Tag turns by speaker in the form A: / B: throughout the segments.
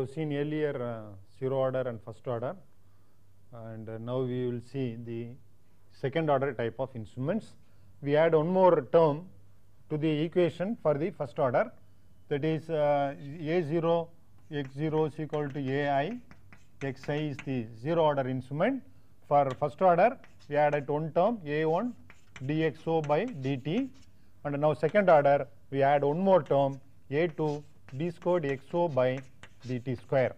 A: have seen earlier zero order and first order, and now we will see the second order type of instruments. We add one more term to the equation for the first order, that is A0 x0 is equal to AI, xi is the zero order instrument. For first order we added one term A1 dxo by dt, and now second order we add one more term A2 d squared xo by dt square.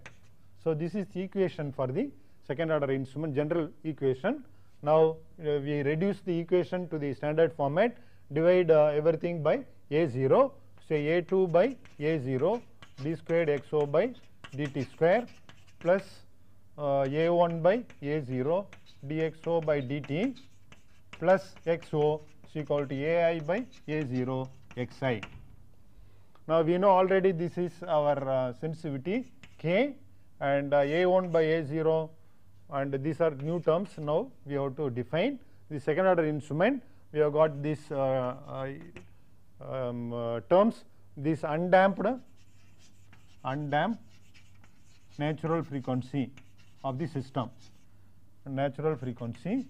A: So this is the equation for the second order instrument, general equation. Now we reduce the equation to the standard format, divide everything by A0, say A2 by A0 d squared xo by dt square plus A1 by A0 dxo by dt plus xo is equal to AI by A0 xi. Now we know already this is our sensitivity K, and A1 by A0, and these are new terms. Now we have to define the second order instrument. We have got these terms, this undamped natural frequency of the system, natural frequency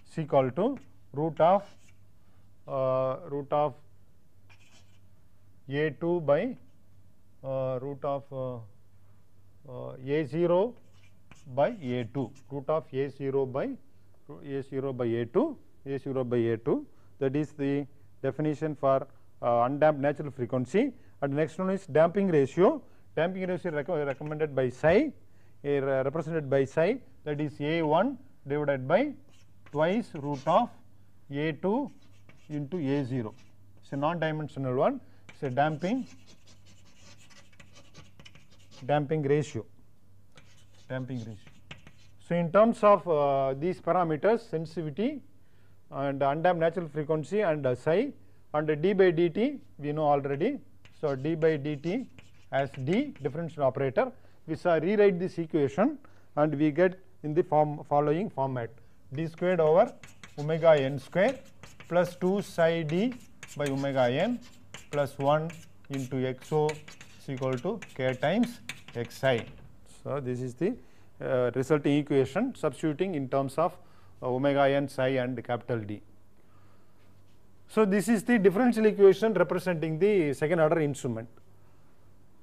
A: is equal to root of A2 by root of A0 by A2, root of A0 by A2, A0 by A2. That is the definition for undamped natural frequency. And the next one is damping ratio. Damping ratio recommended by psi, represented by psi, that is A1 divided by twice root of A2 into A0. It is a non-dimensional one. It is a damping ratio. So in terms of these parameters, sensitivity and undamped natural frequency and psi, and d by dt we know already. So d by dt as d, differential operator. We shall rewrite this equation and we get in the following format: d squared over omega n square plus 2 psi d by omega n plus 1 into xo is equal to k times xi. So this is the resulting equation, substituting in terms of omega n, psi and capital D. So this is the differential equation representing the second order instrument.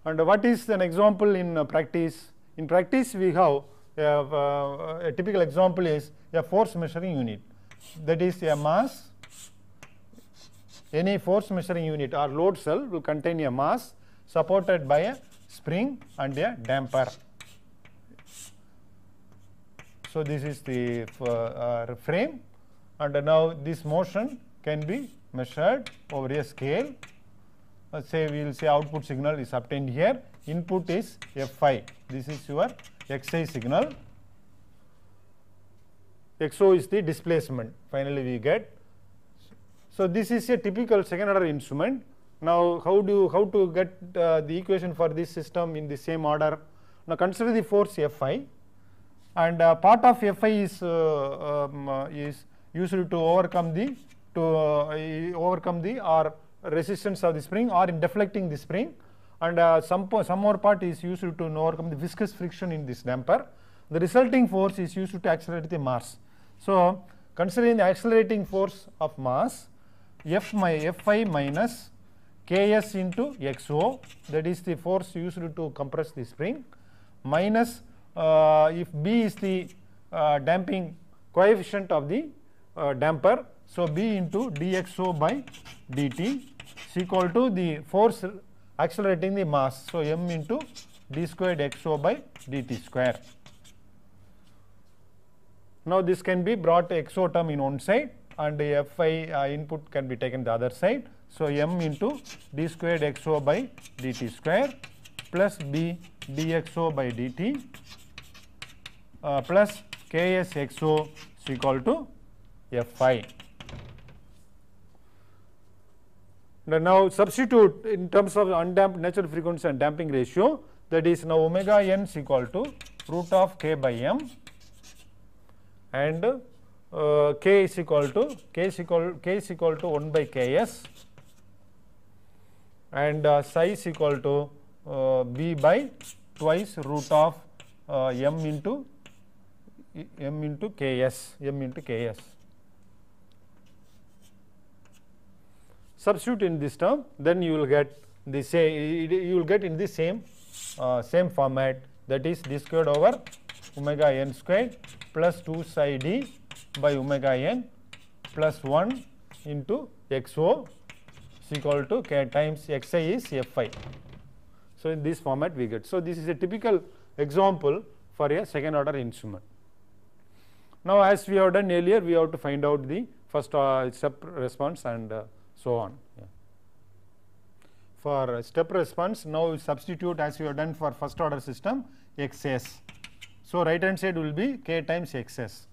A: And what is an example in practice? In practice we have a typical example is a force measuring unit, that is a mass. Any force measuring unit or load cell will contain a mass supported by a spring and a damper. So this is the frame, and now this motion can be measured over a scale. Let's say we will say output signal is obtained here, input is Fi, this is your xi signal, xo is the displacement finally we get. So this is a typical second order instrument. Now how to get the equation for this system in the same order? Now consider the force Fi, and part of Fi is used to overcome the or resistance of the spring or in deflecting the spring, and some more part is used to overcome the viscous friction in this damper. The resulting force is used to accelerate the mass. So considering the accelerating force of mass, Fi minus Ks into xo, that is the force used to compress the spring, minus if B is the damping coefficient of the damper, so B into dxo by dt is equal to the force accelerating the mass, so m into d squared xo by dt square. Now this can be brought xo term in one side and the Fi input can be taken the other side. So m into d squared xo by dt square plus b dxo by dt plus ks xo is equal to Fi. Now substitute in terms of undamped natural frequency and damping ratio, that is now omega n is equal to root of k by m, and k is equal to 1 by ks, and psi is equal to B by twice root of m into Ks. Substitute in this term, then you will get the same, you will get in the same format, that is d squared over omega n squared plus 2 psi d by omega n plus 1 into xo is equal to k times xi is fi. So, in this format we get. So, this is a typical example for a second order instrument. Now, as we have done earlier, we have to find out the first step response and so on. Yeah. For step response, now we substitute as we have done for first order system xs. So, right hand side will be k times xs.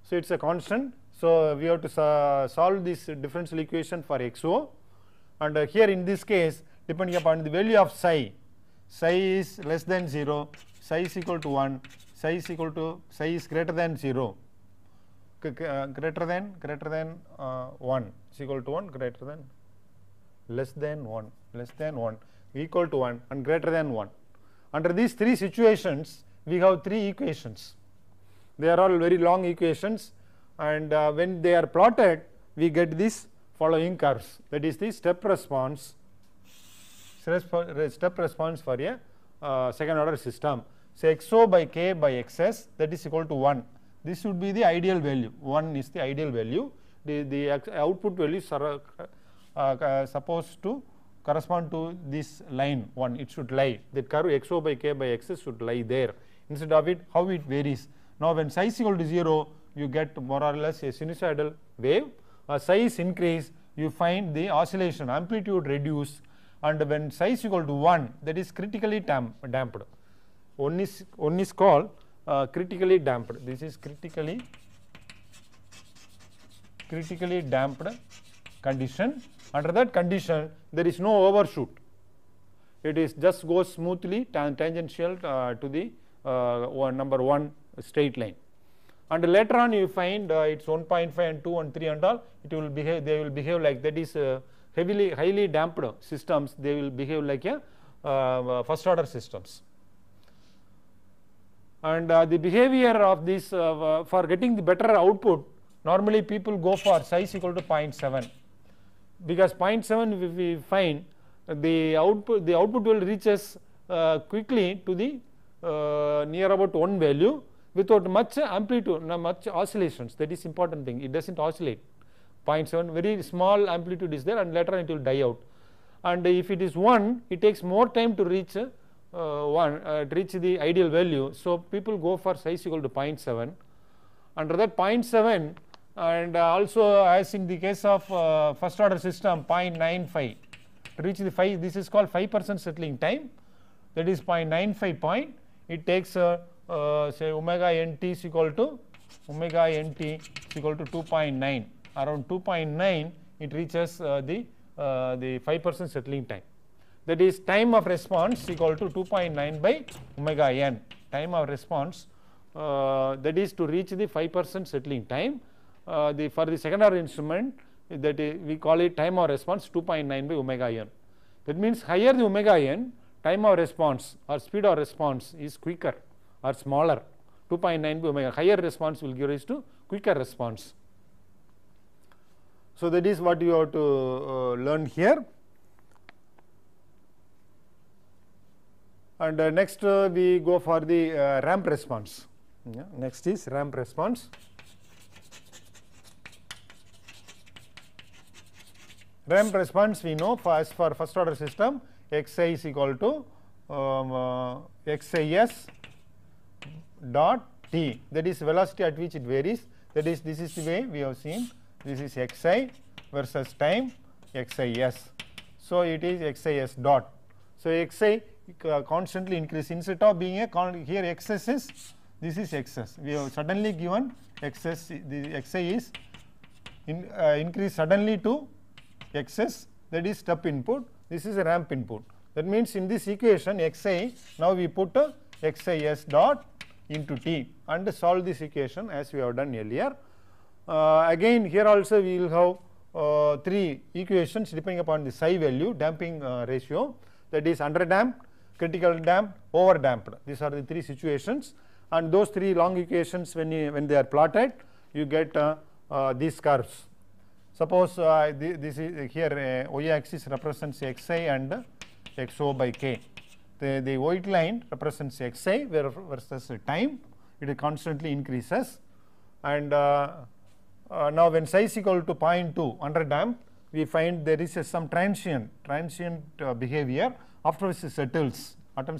A: So, it is a constant. So, we have to solve this differential equation for xo, and here in this case, depending upon the value of psi is less than 0, psi is equal to 1, psi is greater than 0, greater than 1 is equal to 1, greater than less than 1, equal to 1 and greater than 1. Under these three situations, we have three equations. They are all very long equations, and when they are plotted, we get this following curves, that is the step response for a second order system. So, xo by k by xs, that is equal to 1. This should be the ideal value. 1 is the ideal value. The output value is supposed to correspond to this line 1. It should lie. The curve xo by k by xs should lie there. Instead of it, how it varies. Now, when psi is equal to 0, you get more or less a sinusoidal wave. Psi is increased, you find the oscillation amplitude reduce, and when psi is equal to 1, that is critically damped. One is called critically damped. This is critically damped condition. Under that condition, there is no overshoot. It is just goes smoothly tangential to the number 1 straight line. And later on, you find it's 1.5 and 2 and 3 and all. It will behave. They will behave like that. Is highly damped systems. They will behave like a first order systems. And the behavior of this for getting the better output, normally people go for psi is equal to 0.7, because 0.7 we find the output will reaches quickly to the near about 1 value without much amplitude, much oscillations. That is important thing. It does not oscillate. 0.7 very small amplitude is there, and later on it will die out. And if it is 1, it takes more time to reach reach the ideal value. So, people go for psi is equal to 0.7. Under that 0.7, and also as in the case of first order system 0.95 to reach the 5, this is called 5% settling time, that is 0.95 point. It takes say omega nt is equal to 2.9. Around 2.9 it reaches the 5% settling time. That is time of response equal to 2.9 by omega n. Time of response that is to reach the 5% settling time. For the second order instrument, that we call it time of response 2.9 by omega n. That means higher the omega n, time of response or speed of response is quicker or smaller. 2.9 by omega, higher response will give rise to quicker response. So, that is what you have to learn here. And next we go for the ramp response. Yeah. Next is ramp response. Ramp response we know for first order system, xi is equal to xis dot t, that is velocity at which it varies. That is, this is the way we have seen. This is xi versus time xis. So, it is xis dot. So, xi constantly increase, instead of being a here xs is, this is xs. We have suddenly given xs, the xi is increase suddenly to xs, that is step input. This is a ramp input. That means in this equation xi, now we put xis dot into t and solve this equation as we have done earlier. Again here also we will have three equations depending upon the psi value, damping ratio, that is under damped, critical damped, over damped. These are the three situations, and those three long equations, when they are plotted, you get these curves. Suppose this is here y axis represents xi and xo by k. The white line represents xi versus time. It constantly increases, and now when psi is equal to 0.2 under damped, we find there is some transient behavior. Afterwards it settles at a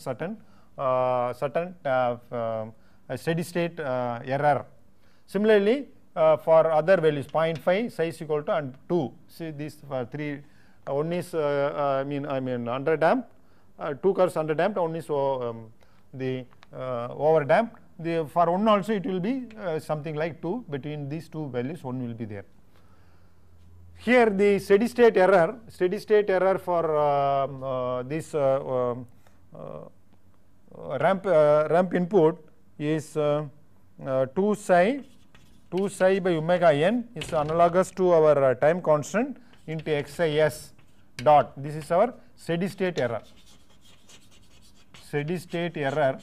A: certain steady state error. Similarly, for other values 0.5, psi is equal to and 2. See these three. One is I mean under damped, two curves under damped. One is the over damped. For one also it will be something like 2. Between these two values, 1 will be there. Here the steady state error for this ramp input is 2 psi by omega n is analogous to our time constant into xis dot. This is our steady state error. Steady state error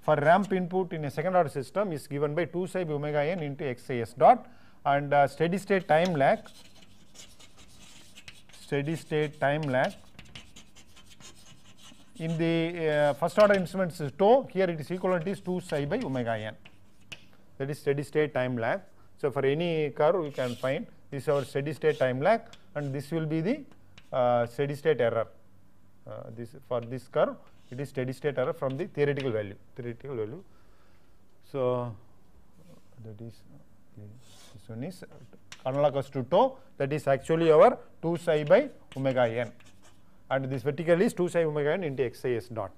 A: for ramp input in a second order system is given by 2 psi by omega n into xis dot, and steady state time lag in the first order instruments is tau. Here it is equivalent is 2 psi by omega n. That is steady state time lag. So for any curve you can find this is our steady state time lag, and this will be the steady state error. This for this curve it is steady state error from the theoretical value. So that is this one is analogous to tau, that is actually our 2 psi by omega n, and this vertical is 2 psi omega n into xis dot.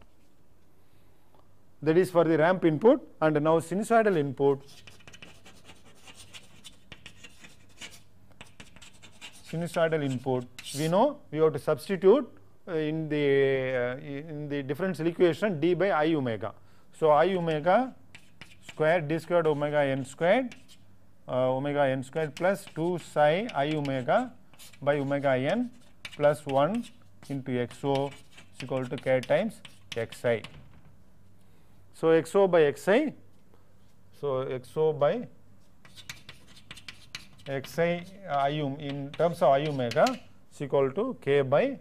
A: That is for the ramp input. And now sinusoidal input. We know we have to substitute in the differential equation d by I omega. So I omega squared d squared omega n squared plus 2 psi I omega by omega n plus 1 into xo is equal to k times xi. So xo by xi, in terms of I omega is equal to k by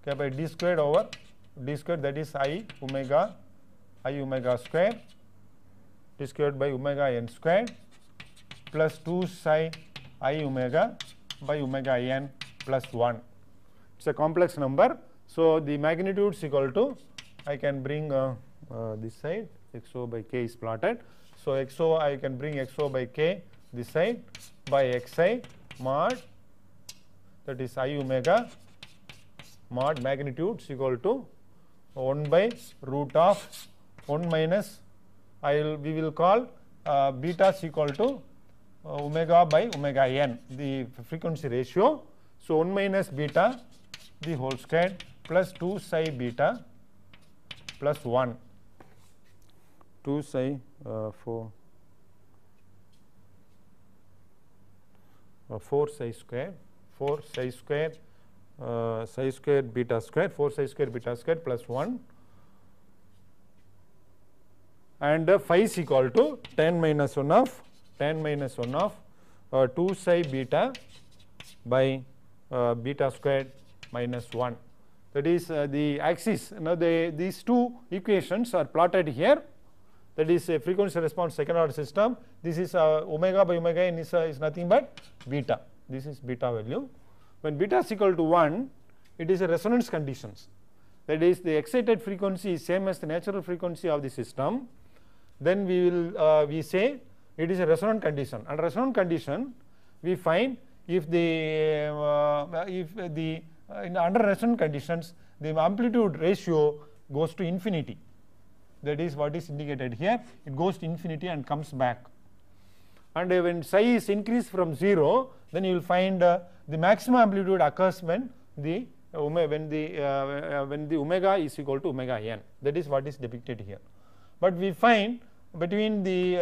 A: d squared over d squared, that is I omega square d squared by omega n squared plus 2 psi I omega by omega n plus 1. It's a complex number. So the magnitude is equal to, I can bring this side, xo by k is plotted. So xo, I can bring xo by k this side by xi mod, that is I omega mod magnitude is equal to 1 by root of 1 minus, we will call beta is equal to omega by omega n, the frequency ratio. So 1 minus beta the whole square plus 2 psi beta plus 1, 2 psi 4 psi square, 4 psi square psi square beta square, 4 psi square beta square plus 1, and phi is equal to tan minus 1 of 2 psi beta by beta squared minus 1. That is the axis. Now these two equations are plotted here. That is a frequency response second order system. This is omega by omega n is nothing but beta. This is beta value. When beta is equal to 1, it is a resonance conditions. That is, the excited frequency is same as the natural frequency of the system. Then we will we say it is a resonant condition. Under resonant condition, we find if under resonant conditions the amplitude ratio goes to infinity. That is what is indicated here. It goes to infinity and comes back. And when psi is increased from 0, then you will find the maximum amplitude occurs when the omega is equal to omega n. That is what is depicted here. But we find between the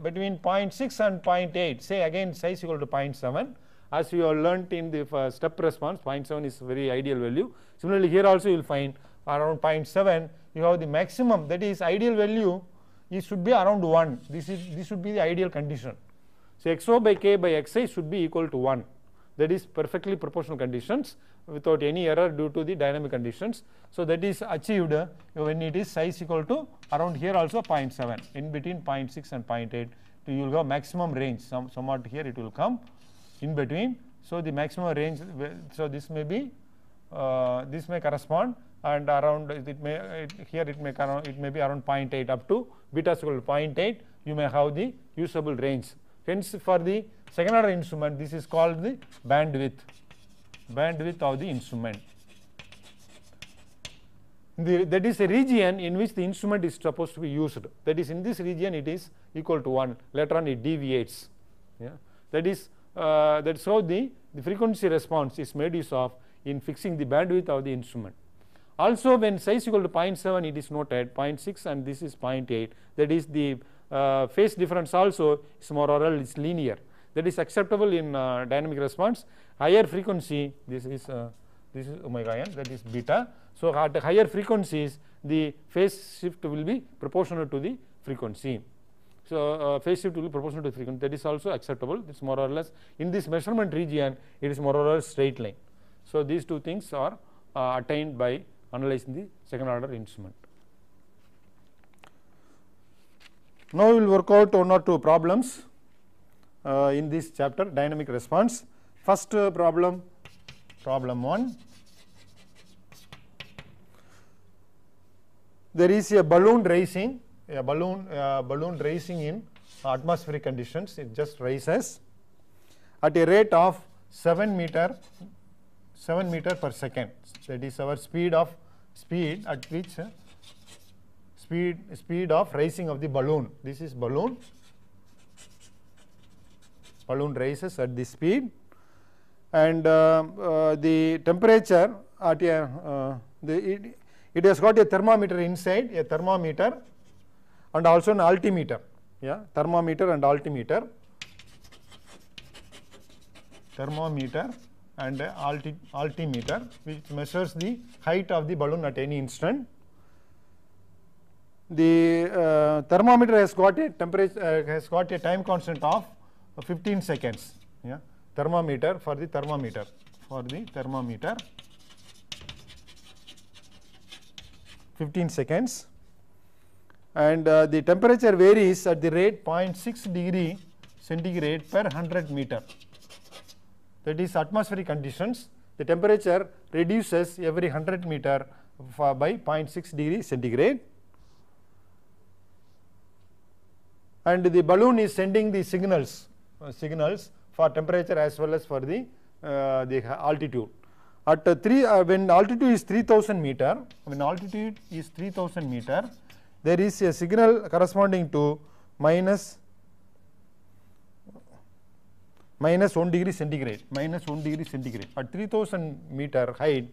A: between 0.6 and 0.8, say again psi is equal to 0.7,
B: as we have learnt in the step response, 0.7 is very ideal value. Similarly, here also you will find around 0.7 you have the maximum, that is ideal value, it should be around 1. This should be the ideal condition. So xo by k by xi should be equal to 1. That is perfectly proportional conditions without any error due to the dynamic conditions. So that is achieved when it is size equal to around here also 0.7, in between 0.6 and 0.8. You will have maximum range, somewhat here it will come in between. So the maximum range, so this may be this may correspond, and around it may be around 0.8 up to beta equal to 0.8. You may have the usable range. Hence, for the second order instrument, this is called the bandwidth of the instrument. That is a region in which the instrument is supposed to be used. That is, in this region it is equal to 1. Later on it deviates. Yeah. That is that's how the frequency response is made use of in fixing the bandwidth of the instrument. Also, when size equal to 0.7, it is noted 0.6 and this is 0.8. That is, the phase difference also is more or less linear. That is acceptable in dynamic response. Higher frequency, this is omega n, that is beta. So at higher frequencies, the phase shift will be proportional to the frequency. So phase shift will be proportional to the frequency. That is also acceptable. It's more or less in this measurement region, it is more or less straight line. So these two things are attained by analyzing the second order instrument. Now we will work out one or two problems in this chapter, dynamic response. First problem 1. There is a balloon rising, in atmospheric conditions. It just rises at a rate of 7 meter per second. That is our speed at which speed of rising of the balloon. This is balloon rises at this speed, and the temperature at it has got a thermometer inside, and also an altimeter. Yeah, thermometer and altimeter and altimeter, which measures the height of the balloon at any instant. The thermometer has got a time constant of 15 seconds. Yeah, thermometer 15 seconds, and the temperature varies at the rate 0.6 degree centigrade per 100 meter. That is atmospheric conditions. The temperature reduces every 100 meter by 0.6 degree centigrade, and the balloon is sending the signals for temperature as well as for the altitude. At when altitude is 3000 meter, there is a signal corresponding to minus 1 degree centigrade. At 3000 meter height,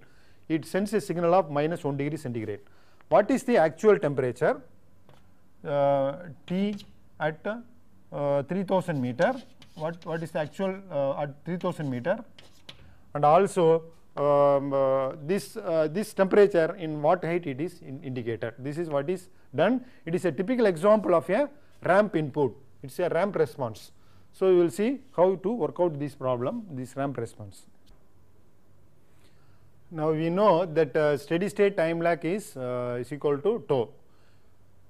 B: it sends a signal of minus 1 degree centigrade. What is the actual temperature T at 3000 meter? What is the actual at 3000 meter? And also this temperature in what height it is indicated. This is what is done. It is a typical example of a ramp input. It is a ramp response. So we will see how to work out this problem, this ramp response. Now we know that steady state time lag is equal to tau.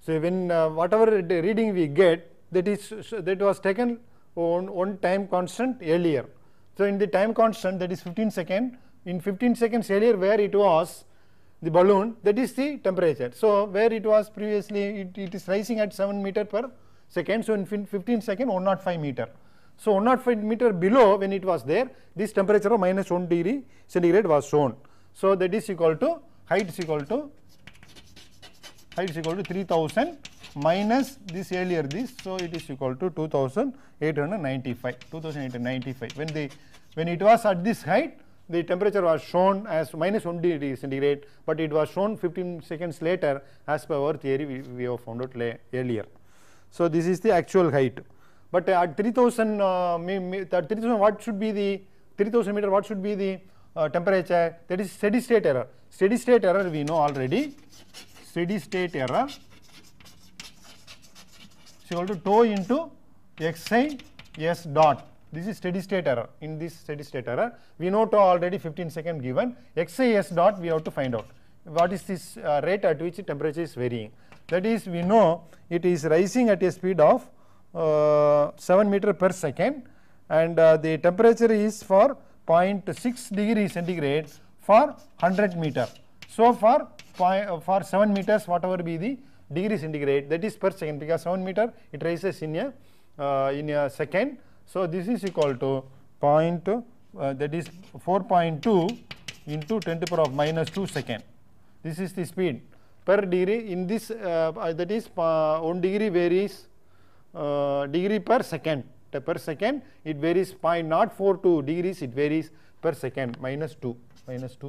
B: So when whatever reading we get, that was taken on one time constant earlier. So in the time constant, that is 15 seconds. In 15 seconds earlier, where it was the balloon, that is the temperature. So where it was previously, it is rising at 7 meter per second. So in 15 seconds, 105 meter. So 105 meter below, when it was there, this temperature of minus 1 degree centigrade was shown. So that is equal to height is equal to 3000 minus this earlier this. So it is equal to 2895. When it was at this height, the temperature was shown as minus 1 degree centigrade, but it was shown 15 seconds later as per our theory we have found out earlier. So this is the actual height. But at 3000, what should be the
A: 3000 meter, what should be the temperature? That is steady state error. Steady state error we know already. Steady state error is equal to tau into xi s dot. This is steady state error. In this steady state error, we know tau already 15 seconds given. Xi s dot we have to find out. What is this rate at which temperature is varying? That is, we know it is rising at a speed of 7 meter per second, and the temperature is for 0.6 degrees centigrade for 100 meter. So for 7 meters, whatever be the degree centigrade, that is per second, because 7 meter it rises in a second. So this is equal to that is 4.2 into 10 to the power of minus 2 second. This is the speed per degree. In this that is 1 degree varies degree per second. Per second it varies 0.042 degrees, it varies per second, minus 2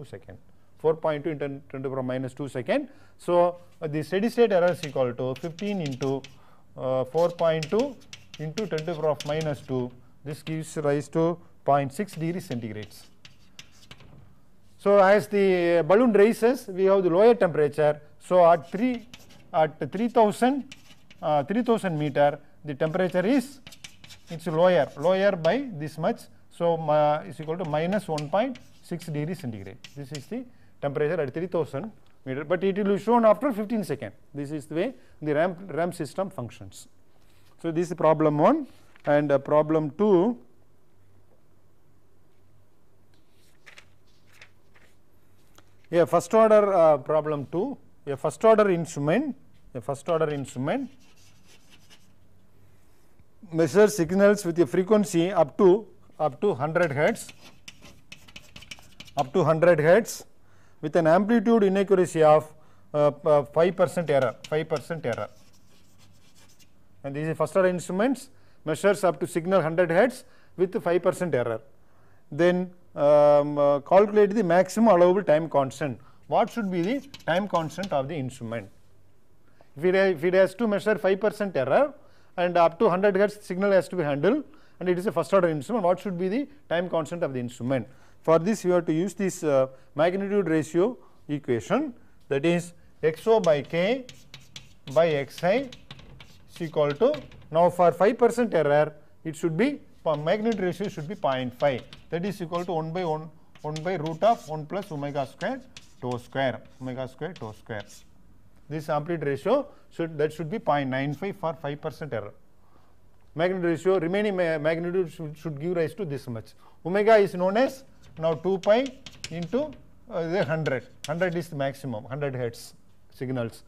A: second. 4.2 into 10 to the power of minus 2 second. So the steady state error is equal to 15 into 4.2 into 10 to the power of minus 2. This gives rise to 0.6 degrees centigrades. So as the balloon rises, we have the lower temperature. So at 3000 meter, the temperature is lower by this much. So is equal to minus 1.6 degrees centigrade. This is the temperature at 3000 meter, but it will be shown after 15 seconds. This is the way the ramp system functions. So this is problem 1, and problem 2. A first order problem 2. A first order instrument measures signals with a frequency up to 100 hertz, with an amplitude inaccuracy of 5% error. And these are first order instruments, measures up to signal 100 hertz with 5% error. Then calculate the maximum allowable time constant. What should be the time constant of the instrument? If it has to measure 5% error and up to 100 hertz signal has to be handled, and it is a first order instrument, what should be the time constant of the instrument? For this, you have to use this magnitude ratio equation, that is xo by k by xi is equal to, now for 5% error, it should be, magnitude ratio should be 0.5, that is equal to 1 by root of 1 plus omega square tau square. This amplitude ratio should be 0.95 for 5% error. Magnitude ratio, remaining magnitude should give rise to this much. Omega is known as now 2 pi into 100. 100 is the maximum, 100 hertz signals.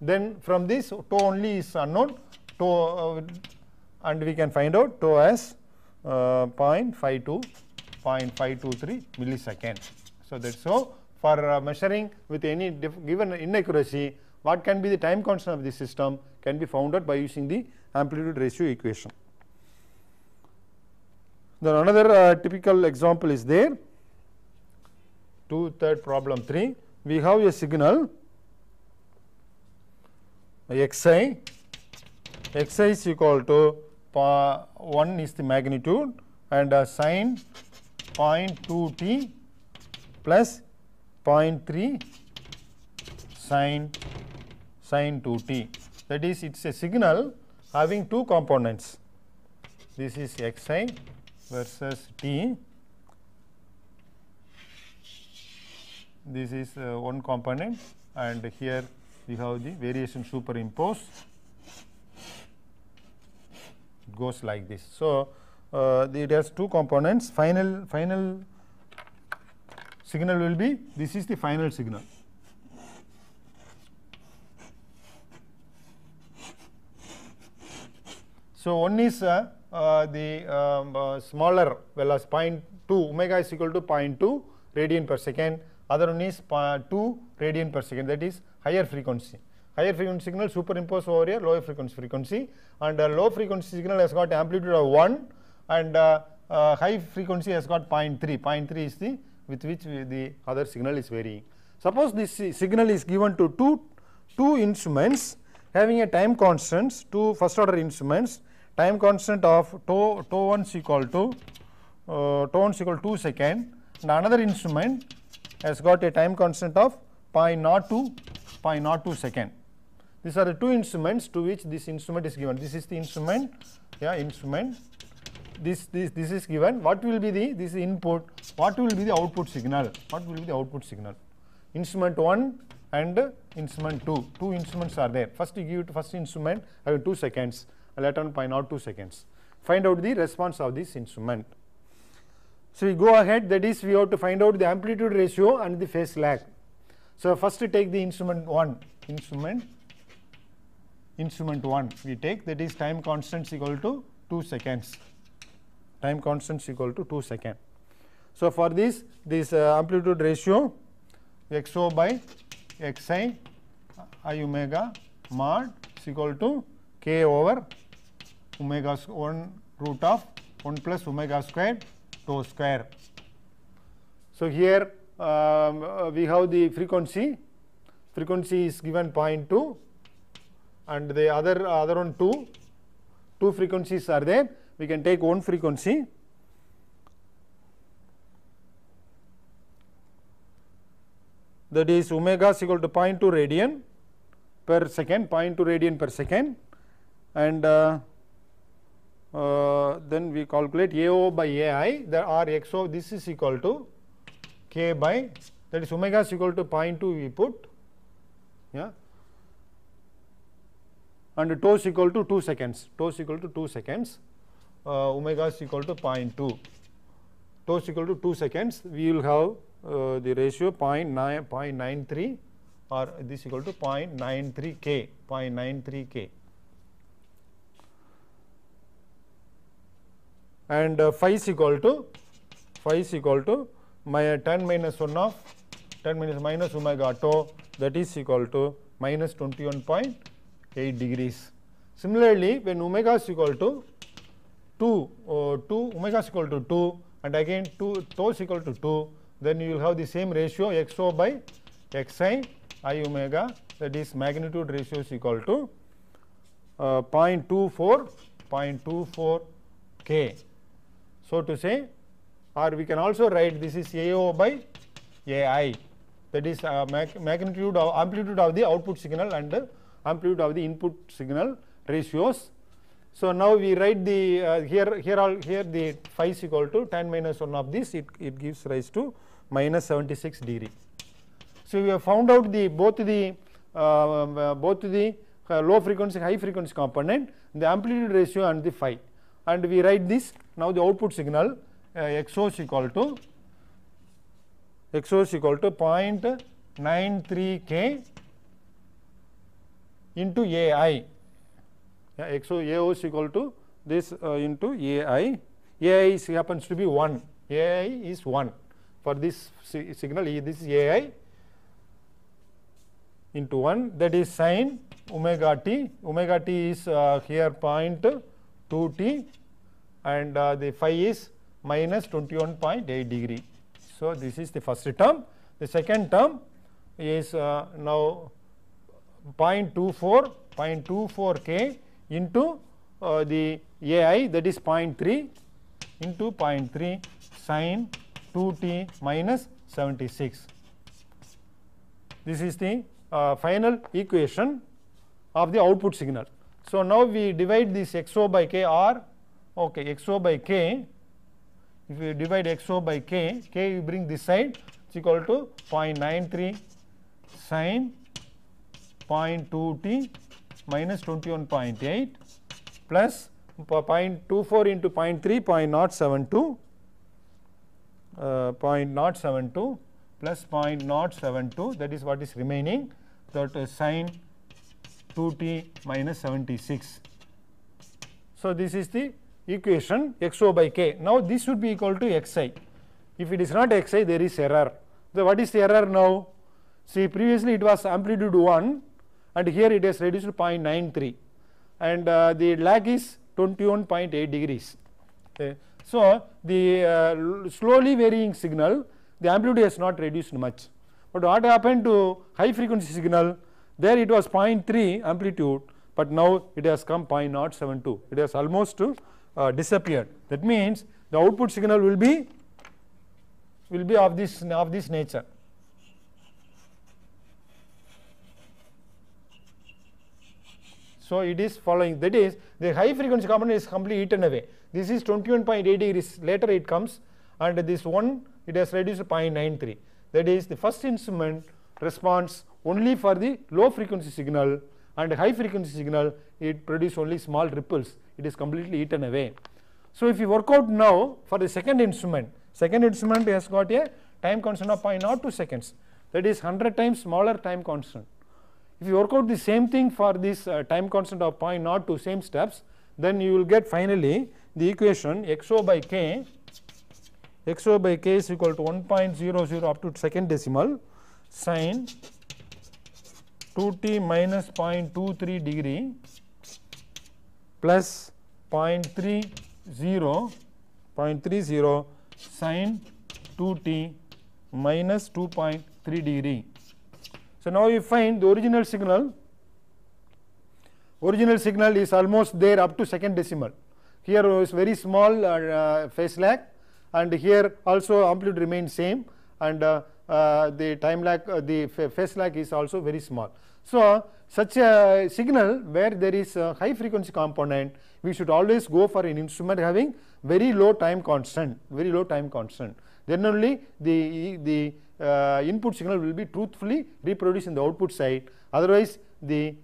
A: Then from this, tau only is unknown, and we can find out tau as 0.523 millisecond. So that's so for measuring with any given inaccuracy, what can be the time constant of the system can be found out by using the amplitude ratio equation. Then another typical example is there. Problem 3. We have a signal xi is equal to 1 is the magnitude, and sine 0.2t plus 0.3 sine 2t. That is, it is a signal having two components. This is xi versus t. This is one component, and here we have the variation superimposed. It goes like this. So it has two components. Final signal will be, this is the final signal. So one is the smaller, well as 0.2, omega is equal to 0.2 radian per second. Other one is 2 radian per second, that is higher frequency. Higher frequency signal superimposed over here lower frequency, and low frequency signal has got amplitude of 1, and high frequency has got 0.3. 0.3 is the with which the other signal is varying. Suppose this signal is given to two instruments having a time constant, two first order instruments, time constant of tau 1 is equal to tones equal to 2 seconds, and another instrument has got a time constant of 0.02 second. These are the two instruments to which this instrument is given. This is the instrument, instrument. This is given. What will be the this input? What will be the output signal? What will be the output signal? Instrument 1 and instrument 2. Two instruments are there. First you give it first instrument having 2 seconds, later on 0.02 seconds. Find out the response of this instrument. So we go ahead, that is we have to find out the amplitude ratio and the phase lag. So first take the instrument 1, instrument 1 we take, that is time constant equal to 2 seconds. Time constant equal to 2 seconds. So for this amplitude ratio xo by xi I omega mod is equal to k over omega 1 root of 1 plus omega squared tau square. So here we have the frequency is given 0.2 and the other one 2 frequencies are there. We can take one frequency, that is omega is equal to 0.2 radian per second, 0.2 radian per second, and then we calculate AO by AI, there are XO, this is equal to K by, that is omega is equal to 0.2 we put, and tau is equal to 2 seconds, omega is equal to 0.2, tau is equal to 2 seconds, we will have the ratio 0.93 or this equal to 0.93 K, and phi is equal to my 10 minus 1 of 10 minus omega tau, that is equal to minus 21.8 degrees. Similarly, when omega is equal to 2 omega is equal to 2 and again tau is equal to 2, then you will have the same ratio xo by xi I omega, that is magnitude ratio is equal to 0.24 K. So to say, or we can also write this is AO by AI, that is magnitude of amplitude of the output signal and amplitude of the input signal ratios. So now we write the here the phi is equal to 10 minus 1 of this, it gives rise to minus 76 degree. So we have found out both the low frequency high frequency component, the amplitude ratio and the phi, and we write this. Now the output signal xo is equal to 0.93 K into AI. AO is equal to this into AI. AI happens to be 1. AI is 1 for this signal. This is AI into 1, that is sin omega t. Omega t is here 0.2 t, and the phi is minus 21.8 degree. So this is the first term. The second term is now 0.24 K into the AI, that is 0.3 into 0.3 sin 2t minus 76. This is the final equation of the output signal. So now we divide this xo by k, or xo by k. If we divide xo by k, you bring this side, it's equal to 0.93 sin 0.2 t minus 21.8 plus 0.24 into 0.3, 0.072 plus 0.072, that is what is remaining, that is sin 2t minus 76. So this is the equation xo by k. Now this should be equal to xi. If it is not xi, there is error. So what is the error now? See, previously it was amplitude 1 and here it is reduced to 0.93 and the lag is 21.8 degrees. So the slowly varying signal, the amplitude has not reduced much. But what happened to high frequency signal? There it was 0.3 amplitude, but now it has come 0.072. It has almost disappeared. That means
B: the output signal will be of this nature. So it is following, that is the high frequency component is completely eaten away. This is 21.8 degrees, later it comes, and this one it has reduced to 0.93. That is the first instrument responds only for the low frequency signal, and high frequency signal it produces only small ripples, it is completely eaten away. So if you work out now for the second instrument has got a time constant of 0.02 seconds, that is 100 times smaller time constant. If you work out the same thing for this time constant of 0.02, same steps, then you will get finally the equation xo by k is equal to 1.00 up to second decimal sin 2t minus 0.23 degree plus 0.30 sin 2t minus 2.3 degree. So now you find the original signal is almost there up to second decimal. Here is very small phase lag, and here also amplitude remains same, and the time lag, the phase lag is also very small. So such a signal where there is a high frequency component, we should always go for an instrument having very low time constant, then only the input signal will be truthfully reproduced in the output side. Otherwise the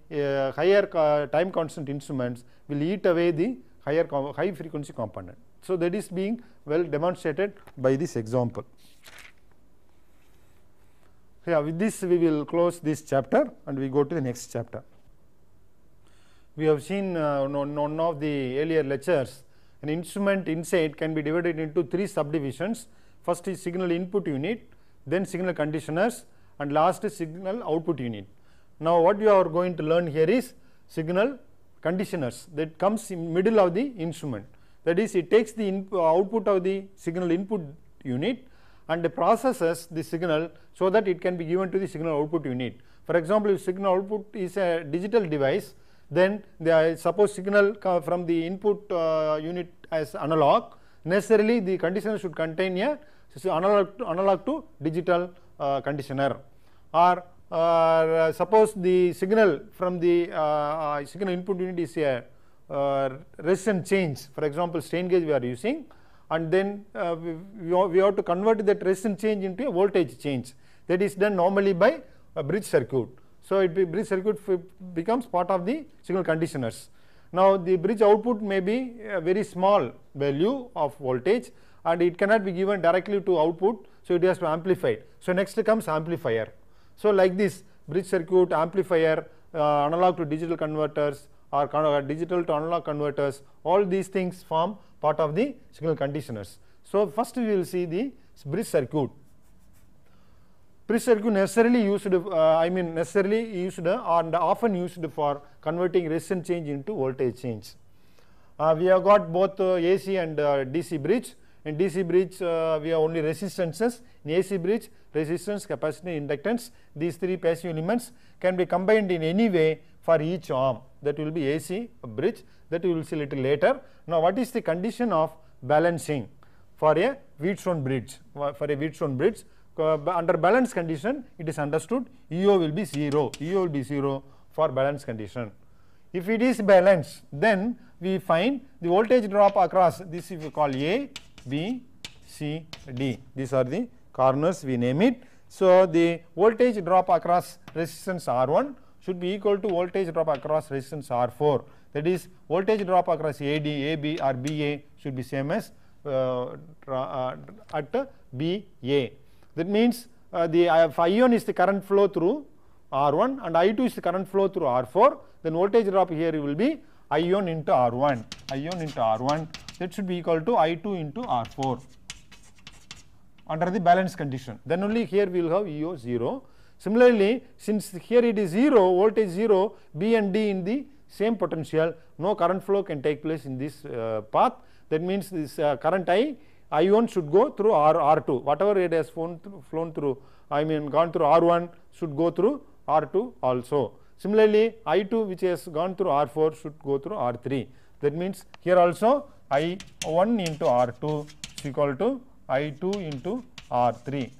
B: higher time constant instruments will eat away the high frequency component. So that is being well demonstrated by this example. Yeah, with this we will close this chapter and we go to the next chapter. We have seen one of the earlier lectures, an instrument inside can be divided into three subdivisions. First is signal input unit, then signal conditioners, and last is signal output unit. Now what you are going to learn here is signal conditioners, that comes in middle of the instrument. That is, it takes the output of the signal input unit and processes the signal so that it can be given to the signal output unit. For example, if signal output is a digital device, then suppose signal from the input unit as analog, necessarily the conditioner should contain a analog to digital conditioner, or suppose the signal from the signal input unit is a resistance change, for example strain gauge we are using, and then we have to convert that resistance change into a voltage change. That is done normally by a bridge circuit. So bridge circuit becomes part of the signal conditioners. Now the bridge output may be a very small value of voltage, and it cannot be given directly to output, so it has to be amplified. So next comes amplifier. So like this, bridge circuit, amplifier, analog to digital converters, or digital to analog converters, all these things form part of the signal conditioners. So first we will see the bridge circuit. Bridge circuit necessarily used and often used for converting resistance change into voltage change. We have got both AC and DC bridge. In DC bridge we have only resistances. In AC bridge, resistance, capacity, inductance, these three passive elements can be combined in any way for each arm. That will be AC bridge, that we will see little later. Now what is the condition of balancing for a Wheatstone bridge? Under balance condition, it is understood EO will be 0. EO will be 0 for balance condition. If it is balanced, then we find the voltage drop across this, if you call A, B, C, D. These are the corners, we name it. So the voltage drop across resistance R1 should be equal to voltage drop across resistance R4. That is, voltage drop across AD, AB or BA should be same as at BA. That means the I1 is the current flow through R1 and I2 is the current flow through R4. Then voltage drop here will be I1 into R1. I1 into R1, that should be equal to I2 into R4 under the balance condition. Then only here we will have EO 0. Similarly, since here it is 0, voltage 0, B and D in the same potential, no current flow can take place in this path. That means this current I1 should go through R2. Whatever it has gone through R1 should go through R2 also. Similarly, I2 which has gone through R4 should go through R3. That means here also I1 into R2 is equal to I2 into R3.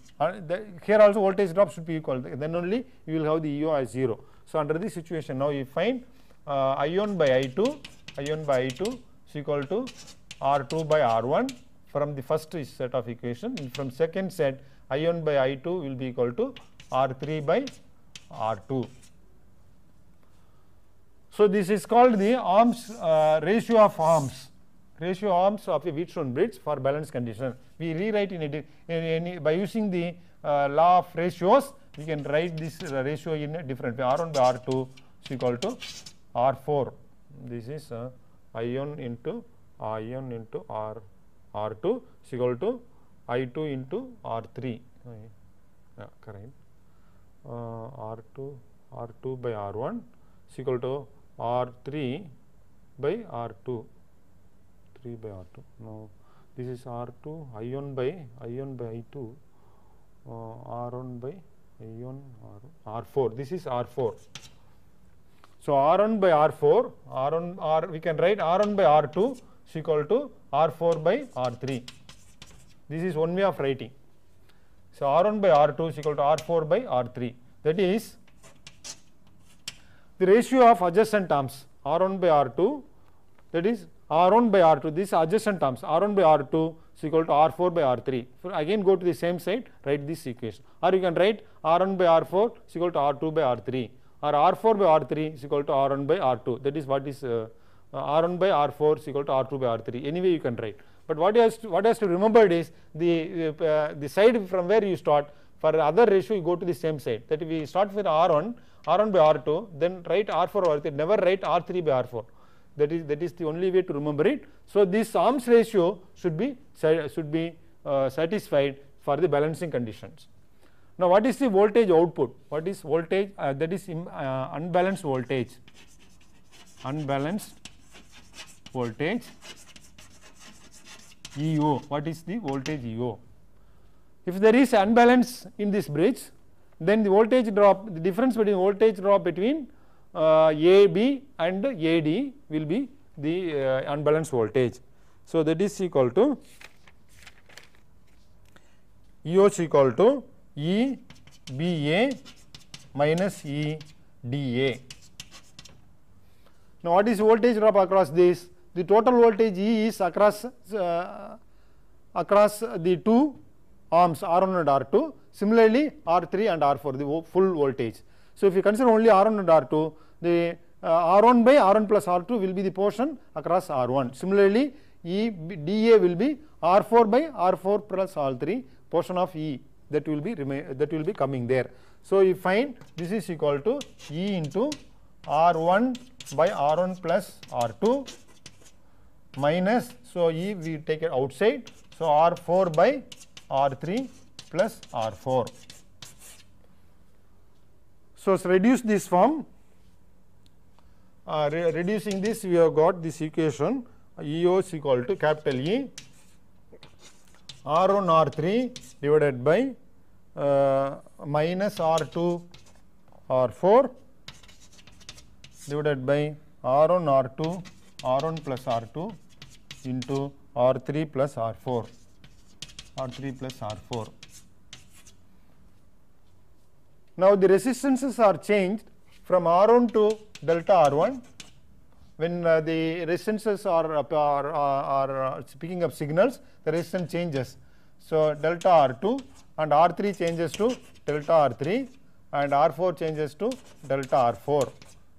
B: Here also voltage drop should be equal, then only you will have the EO as 0. So, under this situation now you find I1 by I2 is equal to R2 by R1 from the first set of equation, and from second set I1 by I2 will be equal to R3 by R2. So, this is called the arms ratio of arms of a Wheatstone bridge for balance condition. We rewrite by using the law of ratios, we can write this ratio in a different way. R1 by R2 is equal to R4. This is I1 into R2 is equal to I2 into R3. Yeah, correct. R2 by R1 is equal to R3 by R2. 3 by R2. Now, this is R2, I1 by I2, R1 by I1, R4. This is R4. So, R1 by R4, we can write R1 by R2 is equal to R4 by R3. This is one way of writing. So, R1 by R2 is equal to R4 by R3. That is the ratio of adjacent terms R1 by R2, that is R1 by R2, these adjacent terms R1 by R2 is equal to R4 by R3. So, again go to the same side, write this equation, or you can write R1 by R4 is equal to R2 by R3, or R4 by R3 is equal to R1 by R2. That is what is R1 by R4 is equal to R2 by R3. Anyway you can write, but what has to remember is the side from where you start. For other ratio you go to the same side. That if we start with R1 by R2, then write R4 by R3, never write R3 by R4. That is the only way to remember it. So, this arms ratio should be satisfied for the balancing conditions. Now, what is the voltage output? What is voltage? That is unbalanced voltage. Unbalanced voltage EO. What is the voltage EO? If there is unbalance in this bridge, then the voltage drop, the difference between voltage drop between AB and AD will be the unbalanced voltage. So, that is equal to EO is equal to EBA minus EDA. Now, what is voltage drop across this? The total voltage E is across the two arms R1 and R2. Similarly, R3 and R4, the full voltage. So, if you consider only R1 and R2, the R1 by R1 plus R2 will be the portion across R1. Similarly, EDA will be R4 by R4 plus R3 portion of E that will be coming there. So, you find this is equal to E into R1 by R1 plus R2 minus, so E we take it outside, so R4 by R3 plus R4. So, reduce this form, reducing this we have got this equation EO is equal to capital E R1 R3 divided by minus R2 R4 divided by R1 R2 R1 plus R2 into R3 plus R4, R3 plus R4. Now, the resistances are changed from R1 to delta R1. When the resistances are picking up signals, the resistance changes. So, delta R2 and R3 changes to delta R3 and R4 changes to delta R4,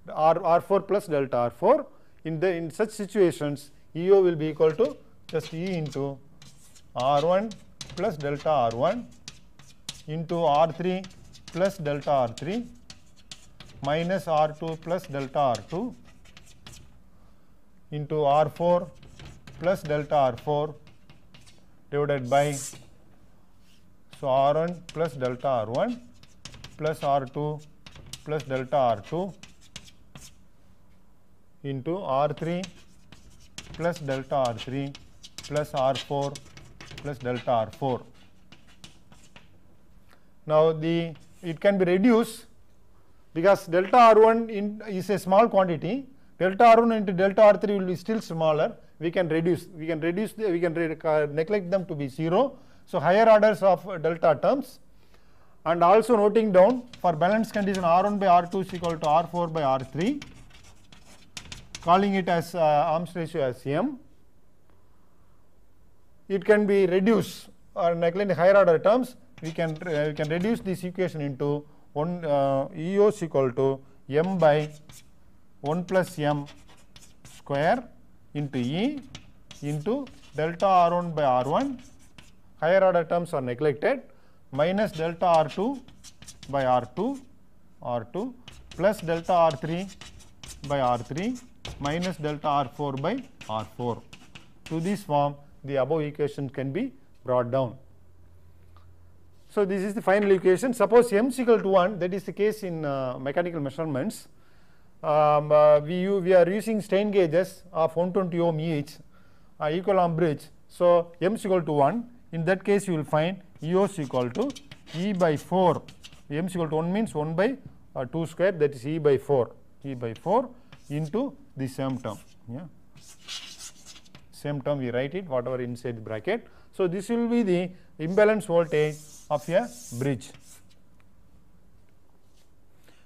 B: R4 plus delta R4. In such situations, EO will be equal to just E into R1 plus delta R1 into R3 plus delta R3 minus R2 plus delta R2 into R4 plus delta R4 divided by, so R1 plus delta R1 plus R2 plus delta R2 into R3 plus delta R3 plus R4 plus delta R4. Now, it can be reduced because delta R1 is a small quantity, delta R1 into delta R3 will be still smaller,
A: we can neglect them to be 0. So higher orders of delta terms, and also noting down for balance condition R1 by R2 is equal to R4 by R3, calling it as arms ratio as M. It can be reduced, or neglecting higher order terms, we can reduce this equation into one EO is equal to M by 1 plus M square into E into delta R1 by R1, higher order terms are neglected, minus delta R2 by R2 plus delta R3 by R3 minus delta R4 by R4. To this form, the above equation can be brought down. So this is the final equation. Suppose M is equal to 1, that is the case in mechanical measurements. We are using strain gauges of 120 ohm each, equal arm bridge. So M is equal to 1. In that case, you will find EO is equal to E by 4. M is equal to 1 means 1 by 2 square, that is E by 4. E by 4 into the same term. Yeah. Same term we write it, whatever inside the bracket. So this will be the imbalance voltage of a bridge.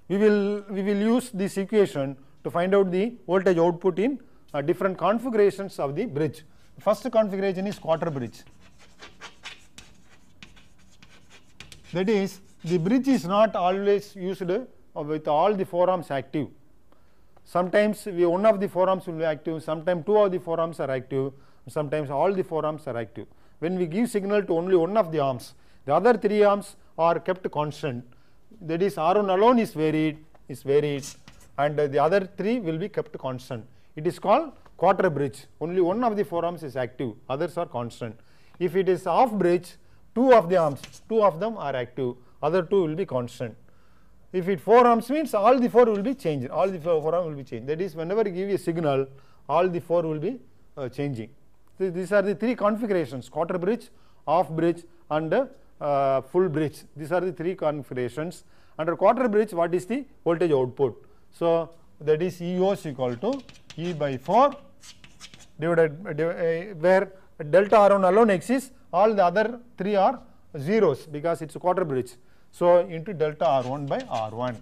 A: We will use this equation to find out the voltage output in different configurations of the bridge. The first configuration is quarter bridge. That is, the bridge is not always used with all the 4 arms active. Sometimes one of the 4 arms will be active, sometimes 2 of the 4 arms are active, sometimes all the 4 arms are active. When we give signal to only one of the arms, the other 3 arms are kept constant. That is, R1 alone is varied, and the other 3 will be kept constant. It is called quarter bridge. Only one of the 4 arms is active, others are constant. If it is half bridge, 2 of them are active, other 2 will be constant. If it 4 arms means all the 4 will be changed, all the 4 arms will be changed. That is, whenever you give a signal, all the 4 will be changing. So these are the 3 configurations: quarter bridge, half bridge, and full bridge. These are the 3 configurations. Under quarter bridge, what is the voltage output? So that is EO is equal to E by 4 divided where delta R1 alone exists, all the other 3 are zeros because it's a quarter bridge. So into delta R1 by R1.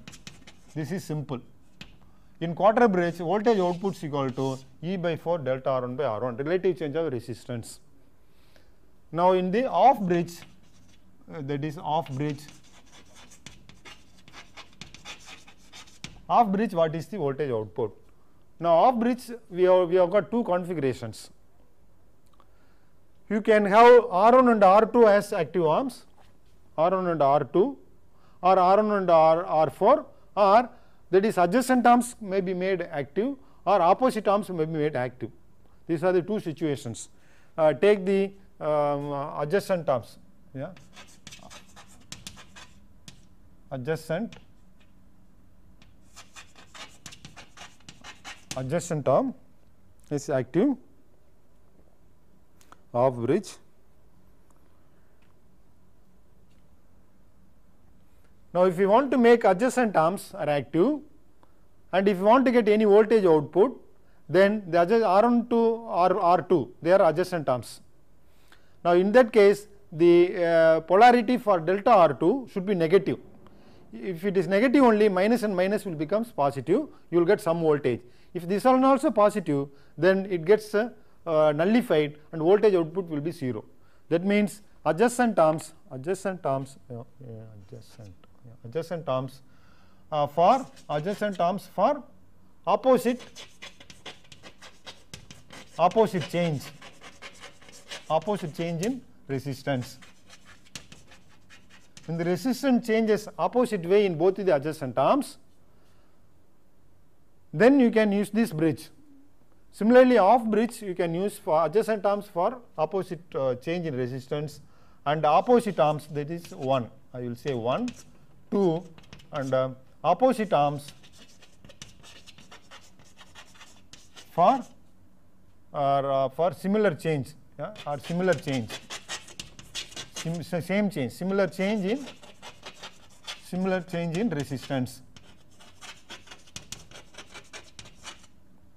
A: This is simple. In quarter bridge, voltage output is equal to E by 4 delta R1 by R1, relative change of resistance. Now in the off bridge, that is off bridge, what is the voltage output? Now off bridge, we have got 2 configurations. You can have R1 and R2 as active arms, R1 and R2, or R1 and R4, or that is adjacent arms may be made active, or opposite arms may be made active. These are the 2 situations. Take the adjacent arms. Yeah. Adjacent arm is active, off bridge. Now if you want to make adjacent arms are active, and if you want to get any voltage output, then the R1 to R2, they are adjacent arms. Now in that case, the polarity for delta R2 should be negative. If it is negative only, minus and minus will become positive, you will get some voltage. If this one also positive, then it gets nullified and voltage output will be 0. That means adjacent arms for opposite change in resistance. When the resistance changes opposite way in both the adjacent arms, then you can use this bridge. Similarly, off bridge you can use for adjacent arms for opposite change in resistance, and opposite arms, that is 1. I will say 1, 2, and opposite arms for similar change, yeah, or similar change, same change, similar change in resistance.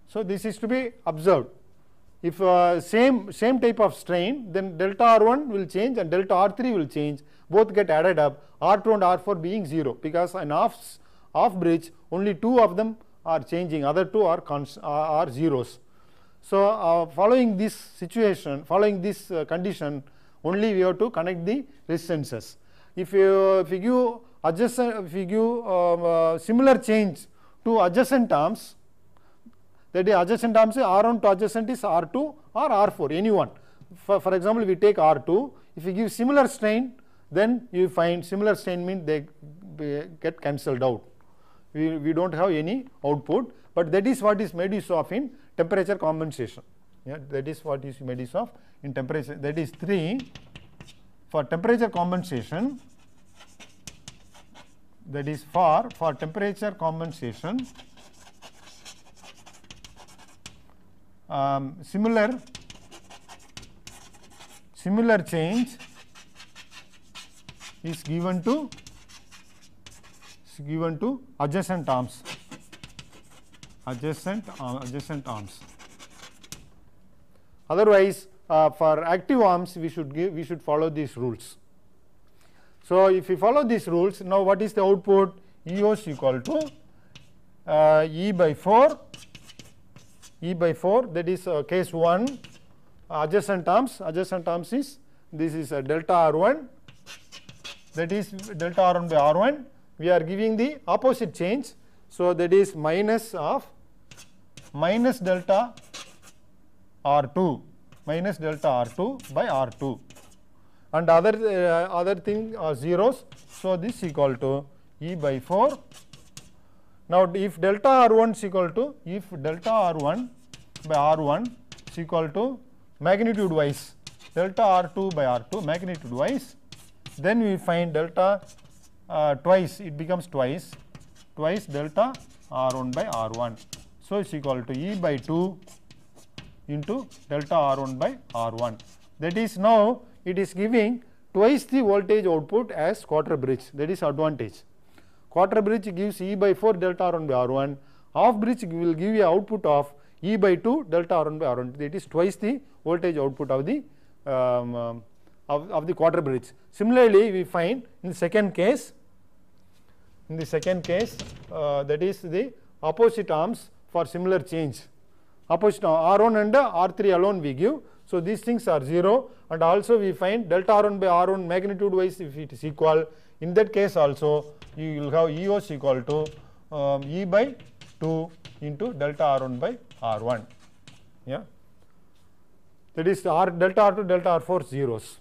A: So this is to be observed. if same type of strain, then delta R1 will change and delta R3 will change, both get added up, R2 and R4 being 0, because in off bridge only 2 of them are changing, other 2 are zeros. So following this situation, following this condition, only we have to connect the resistances. If you give adjacent, if you give similar change to adjacent arms, that is adjacent arms, R1 to adjacent is R2 or R4, any one. For example, we take R2, if you give similar strain, then you find similar strain means they get cancelled out. We don't have any output, but that is what is made use of in temperature compensation. Yeah, that is what is made use of in temperature. That is 3 for temperature compensation. That is for temperature compensation. Similar change is given to adjacent arms. Adjacent arms. Otherwise, for active arms, we should follow these rules. So if we follow these rules, now what is the output? EOS equal to E by 4. That is case 1. Adjacent arms is, this is delta R1, that is delta R1 by R1. We are giving the opposite change, so that is minus delta R2 by R2, and other thing are zeros, so this equal to E by 4. Now if delta R1 is equal to, if delta R1 by R1 is equal to magnitude wise delta R2 by R2 magnitude wise, then we find delta twice, it becomes twice delta R1 by R1. So it's equal to E by 2 into delta R1 by R1. That is, now it is giving twice the voltage output as quarter bridge. That is advantage. Quarter bridge gives E by 4 delta R1 by R1. Half bridge will give you output of E by 2 delta R1 by R1. That is twice the voltage output of the quarter bridge. Similarly, we find in the second case, that is the opposite arms for similar change. Opposite R1 and R3 alone we give. So these things are 0, and also we find delta R1 by R1 magnitude wise, if it is equal, in that case also you will have EOS equal to E by 2 into delta R1 by R1. Yeah, that is delta R2 delta R4 zeros.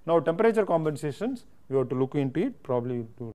A: Now temperature compensations, we have to look into it, probably to